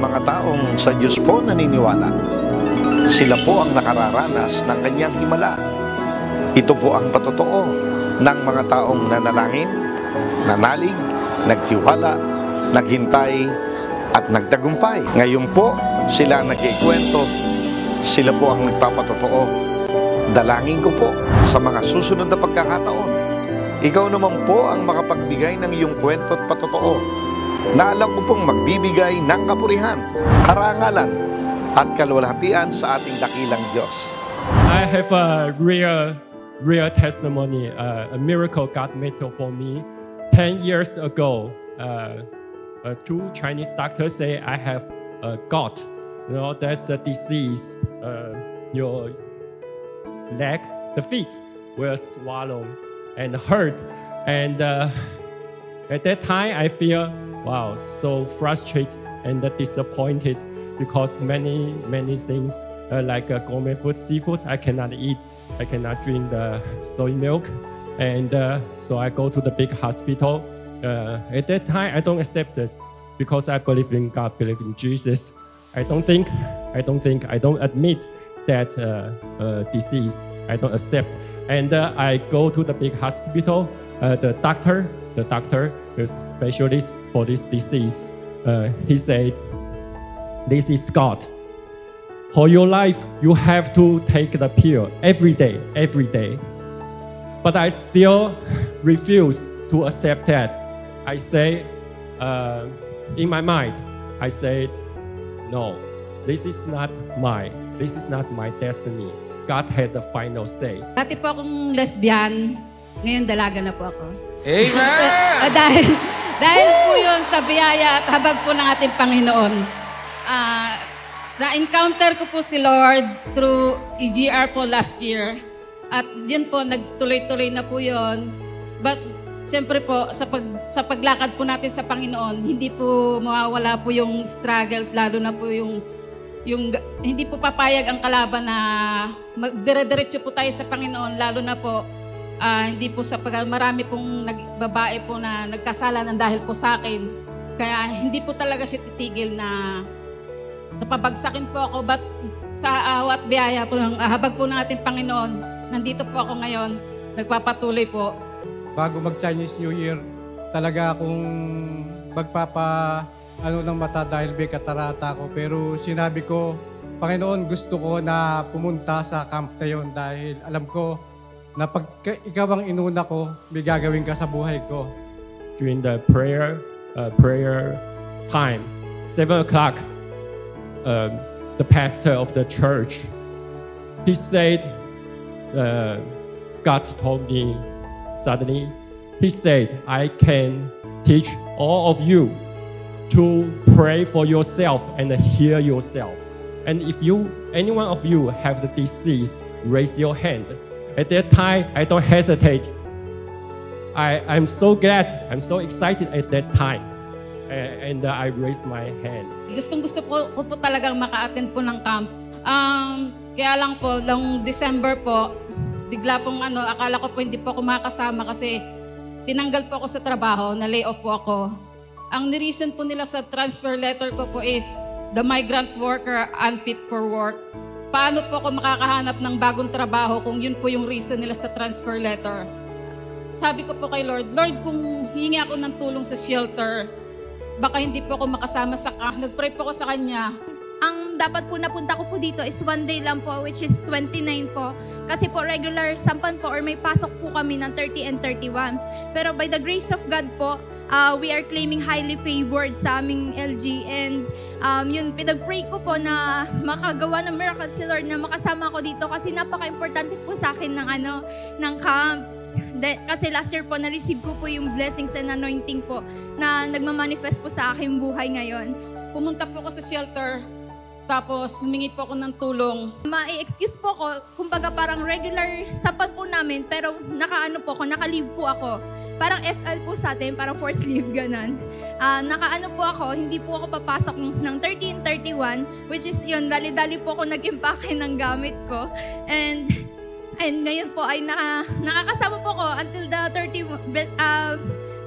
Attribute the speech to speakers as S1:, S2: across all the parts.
S1: mga taong sa Diyos po naniniwala, sila po ang nakararanas ng kanyang himala. Ito po ang patotoo ng mga taong nanalangin, nanalig, nagtiwala, naghintay, at nagtagumpay. Ngayon po, sila nagkikwento, sila po ang nagpapatotoo. Dalangin ko po sa mga susunod na pagkakataon, ikaw naman po ang makapagbigay ng iyong kwento at patotoo na alam ko pong magbibigay ng kapurihan, karangalan, at kalwalhatian sa ating dakilang Diyos.
S2: I have a real testimony, a miracle God made for me. 10 years ago, two Chinese doctors say I have gout. You know, that's a disease. Your leg, the feet will swallow and hurt. And at that time, I feel, wow, so frustrated and disappointed because many things like gourmet food, seafood, I cannot eat. I cannot drink the soy milk. And so I go to the big hospital. At that time, I don't accept it because I believe in God, believe in Jesus. I don't admit that disease. I don't accept. And I go to the big hospital. The doctor, the specialist for this disease, he said, "This is God. For your life, you have to take the pill every day. But I still refuse to accept that. I say, in my mind, I said, no, this is not my destiny. God had the final say."
S3: Dati po akong lesbian, ngayon dalaga na po ako.
S4: Amen!
S3: dahil po yun sa biyaya at habag po ng ating Panginoon. Na-encounter ko po si Lord through EGR po last year. At yun po, nagtuloy-tuloy na po yun. But siyempre po, sa paglakad po natin sa Panginoon, hindi po mawawala po yung struggles, lalo na po yung hindi po papayag ang kalaban na dire-diretso po tayo sa Panginoon, lalo na po hindi po marami pong babae po na nagkasalanan dahil po sa akin. Kaya hindi po talaga siya titigil na napabagsakin po ako. But sa awat biyaya po ng habag po ng ating Panginoon, nandito po ako ngayon, nagpapatuloy po.
S5: Bago mag-Chinese New Year, talaga akong ng mata dahil may katarata ko. Pero sinabi ko, Panginoon, gusto ko na pumunta sa camp na yun dahil alam ko na pag ikaw ang inuna ko, may gagawin ka sa buhay ko.
S2: During the prayer time, 7 o'clock, the pastor of the church, he said, God told me suddenly, he said, I can teach all of you to pray for yourself and heal yourself. And if any one of you have the disease, raise your hand. At that time, I don't hesitate. I'm so glad, I'm so excited at that time. And I raised my hand.
S3: Gustong-gusto ko po talagang maka-attend po ng camp. Kaya lang po, noong December po, bigla pong akala ko po hindi po ako makakasama kasi tinanggal po ako sa trabaho, na-lay off po ako. Ang nireason po nila sa transfer letter ko po is the migrant worker unfit for work. Paano po ako makakahanap ng bagong trabaho kung yun po yung reason nila sa transfer letter? Sabi ko po kay Lord, kung hihingi ako ng tulong sa shelter, baka hindi po ako makasama sa camp. Nag-pray po ako sa Kanya.
S6: Ang dapat po napunta ko po dito is 1 day lang po, which is 29 po. Kasi po regular sampan po or may pasok po kami ng 30 and 31. Pero by the grace of God po, we are claiming highly favored sa aming LG. And yun, pinag-pray ko po na makagawa ng miracle si Lord na makasama ko dito kasi napaka-importante po sa akin ng camp. Kasi last year po, na-receive ko po yung blessings and anointing po na nagmamanifest po sa aking buhay ngayon.
S3: Pumunta po ako sa shelter. Tapos, humingi po ako ng tulong.
S6: Ma-excuse po ako, kumbaga parang regular sapat po namin, pero naka-leave po ako. Parang FL po sa atin, parang forced leave, ganun. Po ako, hindi po ako papasok ng 30 and 31, which is yun, dali-dali po ako nag-impake ng gamit ko. And ngayon po ay nakakasama po ako until the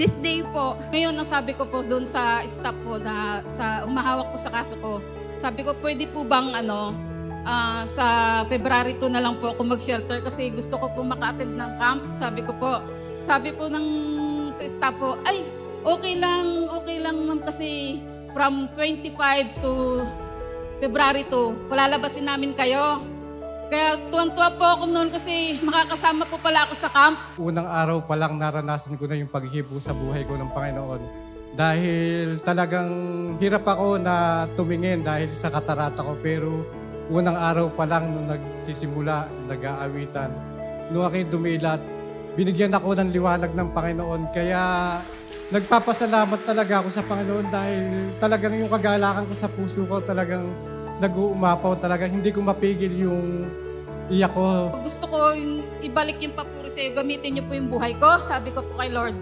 S6: this day po.
S3: Ngayon, nasabi ko po doon sa staff po na sa umahawak po sa kaso ko, sabi ko, pwede po bang sa February 2 na lang po ako mag-shelter kasi gusto ko po maka-attend ng camp. Sabi ko po, sabi po ng sa staff po, ay, okay lang ma'am kasi from 25 to February 2, palalabasin namin kayo. Kaya tuwan-tuwa po ako noon kasi makakasama po pala ako sa camp.
S5: Unang araw pa lang naranasan ko na yung paghihipo sa buhay ko ng Panginoon. Dahil talagang hirap ako na tumingin dahil sa katarata ko. Pero unang araw pa lang nung nagsisimula, nag-aawitan, nung aking dumilat, binigyan ako ng liwanag ng Panginoon. Kaya nagpapasalamat talaga ako sa Panginoon dahil talagang yung kagalakan ko sa puso ko talagang nag-uumapaw talaga. Hindi ko mapigil yung iyak ko.
S3: Gusto ko ibalik yung papuri sa'yo, gamitin niyo po yung buhay ko, sabi ko po kay Lord.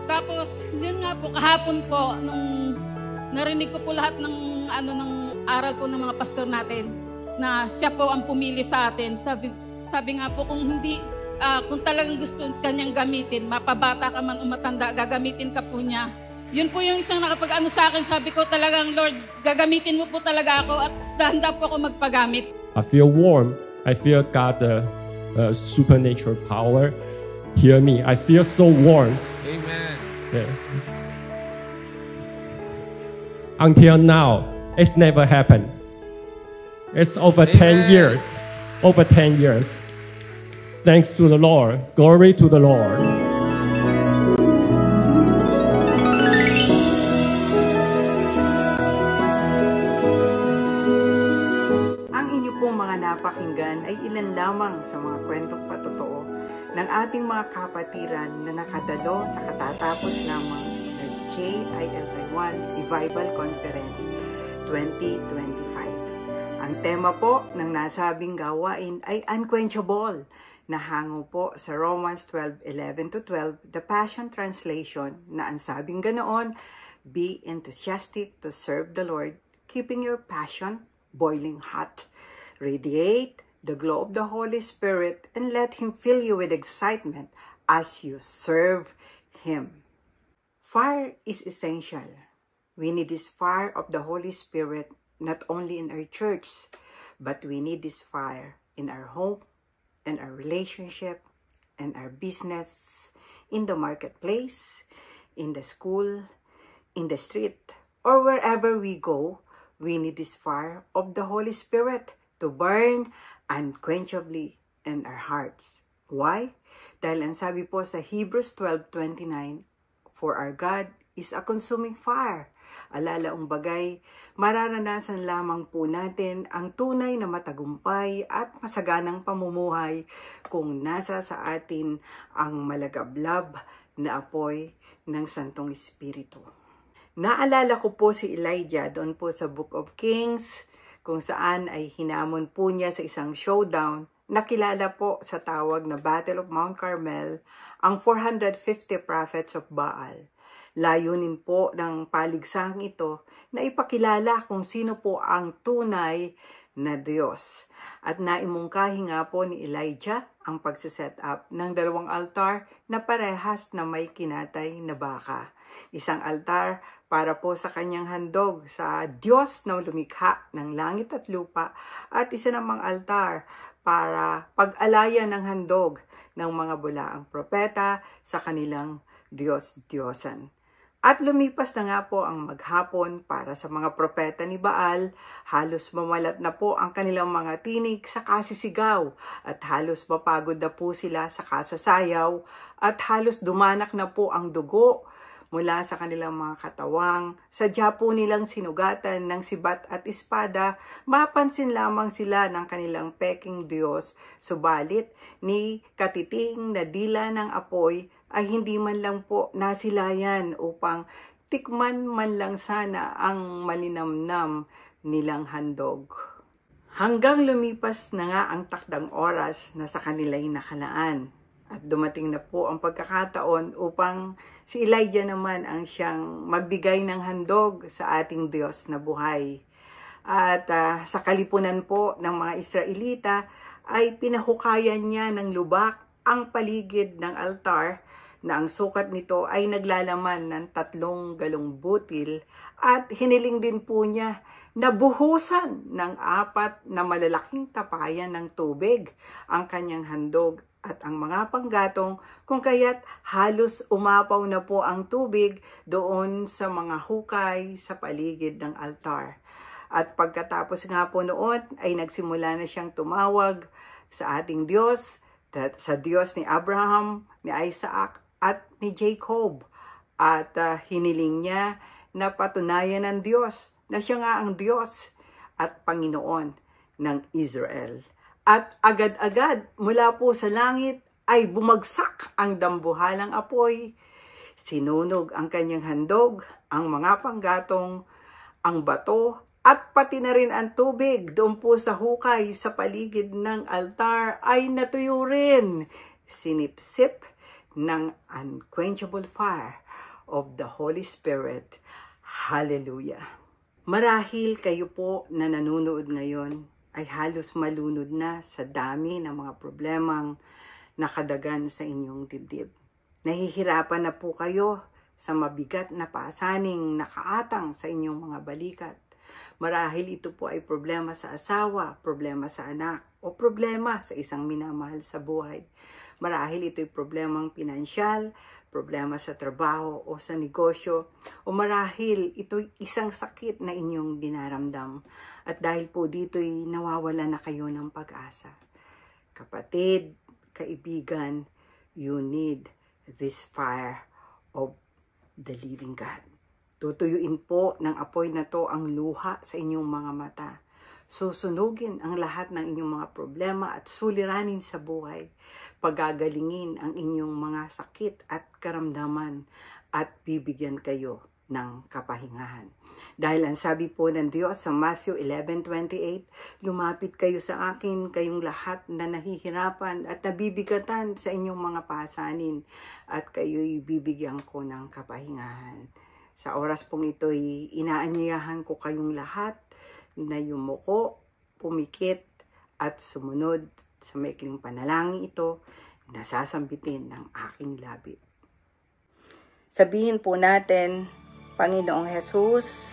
S3: Tapos, yun nga po, kahapon po, nung narinig ko po lahat ng aral po ng mga pastor natin, na siya po ang pumili sa atin. Sabi nga po, kung talagang gusto kanyang gamitin, mapabata ka man o matanda, gagamitin ka po niya. Yun po yung isang nakapag-ano sa akin, sabi ko talagang, Lord, gagamitin mo po talaga ako at handa po ako magpagamit.
S2: I feel warm. I feel God supernatural power. Hear me. I feel so warm.
S4: Amen.
S2: Yeah. Until now, it's never happened. It's over 10 years. Over 10 years. Thanks to the Lord. Glory to the Lord.
S7: Napakinggan ay ilan lamang sa mga kwentong patotoo ng ating mga kapatiran na nakadalo sa katatapos lamang ng JIL-1 Revival Conference 2025. Ang tema po ng nasabing gawain ay unquenchable, na hango po sa Romans 12:11-12, the Passion Translation, na ang sabing ganoon, be enthusiastic to serve the Lord, keeping your passion boiling hot. Radiate the glow of the Holy Spirit and let Him fill you with excitement as you serve Him. Fire is essential. We need this fire of the Holy Spirit not only in our church, but we need this fire in our home, in our relationship, in our business, in the marketplace, in the school, in the street, or wherever we go. We need this fire of the Holy Spirit to burn unquenchably in our hearts. Why? Dahil ang sabi po sa Hebrews 12:29, for our God is a consuming fire. Alalaong bagay, mararanasan lamang po natin ang tunay na matagumpay at masaganang pamumuhay kung nasa sa atin ang malagablab na apoy ng Santong Espiritu. Naalala ko po si Elijah doon po sa Book of Kings, kung saan ay hinamon po niya sa isang showdown, nakilala po sa tawag na Battle of Mount Carmel, ang 450 prophets of Baal. Layunin po ng paligsahang ito na ipakilala kung sino po ang tunay na Diyos. At naimungkahi nga po ni Elijah ang pagsiset up ng 2 altar na parehas na may kinatay na baka. Isang altar para po sa kanyang handog sa Diyos na lumikha ng langit at lupa, at isa namang altar para pag-alaya ng handog ng mga bulaang propeta sa kanilang Diyos-Diyosan. At lumipas na nga po ang maghapon para sa mga propeta ni Baal, halos mamalat na po ang kanilang mga tinig sa kasisigaw, at halos mapagod na po sila sa kasasayaw, at halos dumanak na po ang dugo mula sa kanilang mga katawang. Sadya po nilang sinugatan ng sibat at espada, mapansin lamang sila ng kanilang peking Diyos, subalit ni katiting na dila ng apoy ay hindi man lang po nasilayan upang tikman man lang sana ang malinamnam nilang handog. Hanggang lumipas na nga ang takdang oras na sa kanila'y nakalaan. At dumating na po ang pagkakataon upang si Elijah naman ang siyang magbigay ng handog sa ating Diyos na buhay. At sa kalipunan po ng mga Israelita ay pinahukayan niya ng lubak ang paligid ng altar na ang sukat nito ay naglalaman ng 3 galong butil at hiniling din po niya na buhusan ng 4 na malalaking tapayan ng tubig ang kanyang handog at ang mga panggatong, kung kaya't halos umapaw na po ang tubig doon sa mga hukay sa paligid ng altar. At pagkatapos nga po noon ay nagsimula na siyang tumawag sa ating Diyos, sa Diyos ni Abraham, ni Isaac at ni Jacob. At hiniling niya na patunayan ng Diyos na siya nga ang Diyos at Panginoon ng Israel. At agad-agad mula po sa langit ay bumagsak ang dambuhalang apoy. Sinunog ang kanyang handog, ang mga panggatong, ang bato, at pati na rin ang tubig doon po sa hukay sa paligid ng altar ay natuyo rin. Sinipsip ng unquenchable fire of the Holy Spirit. Hallelujah! Marahil kayo po na nanonood ngayon ay halos malunod na sa dami ng mga problemang nakadagan sa inyong dibdib. Nahihirapan na po kayo sa mabigat na pasaning nakaatang sa inyong mga balikat. Marahil ito po ay problema sa asawa, problema sa anak, o problema sa isang minamahal sa buhay. Marahil ito ay problemang pinansyal, problema sa trabaho o sa negosyo, o marahil ito'y isang sakit na inyong dinaramdam. At dahil po dito'y nawawala na kayo ng pag-asa. Kapatid, kaibigan, you need this fire of the living God. Tutuyuin po ng apoy na to ang luha sa inyong mga mata. Susunugin ang lahat ng inyong mga problema at suliranin sa buhay. Pagagalingin ang inyong mga sakit at karamdaman at bibigyan kayo ng kapahingahan. Dahil ang sabi po ng Diyos sa Matthew 11:28, lumapit kayo sa akin, kayong lahat na nahihirapan at nabibigatan sa inyong mga pasanin, at kayo'y bibigyan ko ng kapahingahan. Sa oras pong ito'y inaanyayahan ko kayong lahat na yumuko, pumikit at sumunod sa maikling panalangin ito na sasambitin ng aking labi. Sabihin po natin, Panginoong Jesus,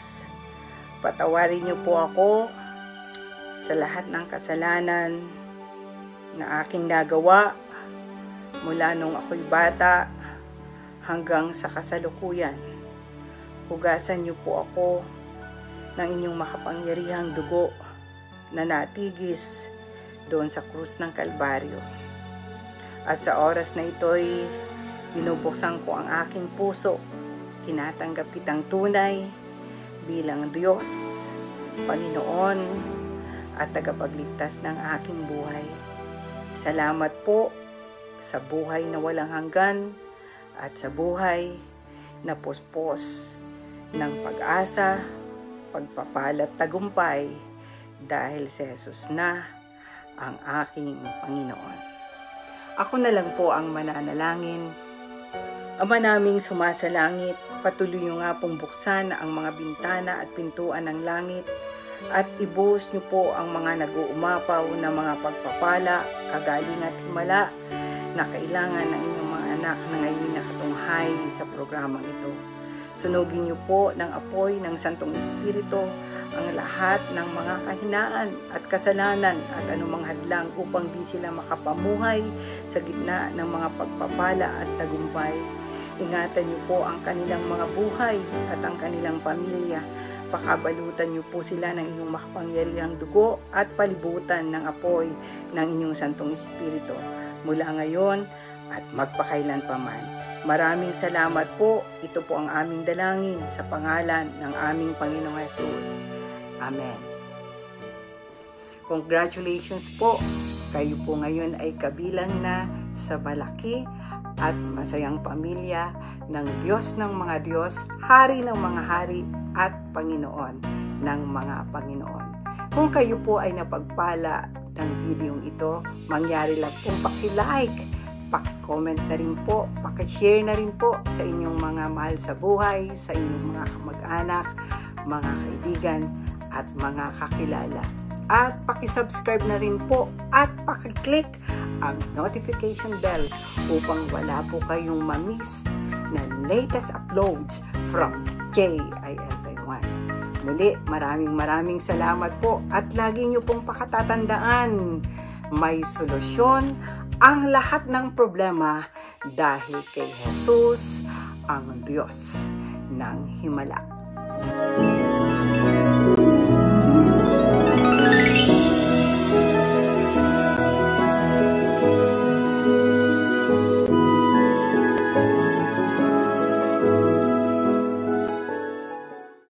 S7: patawarin niyo po ako sa lahat ng kasalanan na aking nagawa mula nung ako'y bata hanggang sa kasalukuyan. Hugasan niyo po ako ng inyong makapangyarihang dugo na natigis doon sa krus ng Kalbaryo. At sa oras na ito'y binubuksan ko ang aking puso, tinatanggap kitang tunay bilang Diyos, Panginoon at tagapagligtas ng aking buhay. Salamat po sa buhay na walang hanggan at sa buhay na puspos ng pag-asa, pagpapala at tagumpay dahil si Jesus na ang aking Panginoon. Ako na lang po ang mananalangin. Ama naming sumasalangit, patuloy niyo nga pong buksan ang mga bintana at pintuan ng langit at ibuhos niyo po ang mga nag-uumapaw na mga pagpapala, kagaling at himala na kailangan ng inyong mga anak na ngayon nakatunghay sa programang ito. Sunugin niyo po ng apoy ng Santong Espiritu ang lahat ng mga kahinaan at kasalanan at anumang hadlang upang di sila makapamuhay sa gitna ng mga pagpapala at tagumpay. Ingatan niyo po ang kanilang mga buhay at ang kanilang pamilya. Pakabalutan niyo po sila ng inyong makapangyarihang dugo at palibutan ng apoy ng inyong Santong Espiritu mula ngayon at magpakailan pa man. Maraming salamat po. Ito po ang aming dalangin sa pangalan ng aming Panginoong Jesus. Amen. Congratulations po. Kayo po ngayon ay kabilang na sa malaki at masayang pamilya ng Diyos ng mga Diyos, Hari ng mga Hari at Panginoon ng mga Panginoon. Kung kayo po ay napagpala ng video ito, mangyari lang pong paki-like, paki-comment na rin po, paki-share na rin po sa inyong mga mahal sa buhay, sa inyong mga kamag-anak, mga kaibigan, at mga kakilala. At paki-subscribe na rin po at paki-click ang notification bell upang wala po kayong mamiss na latest uploads from JIL Taiwan. Muli, maraming salamat po at lagi niyo pong pakatatandaan, may solusyon ang lahat ng problema dahil kay Jesus ang Diyos ng Himala.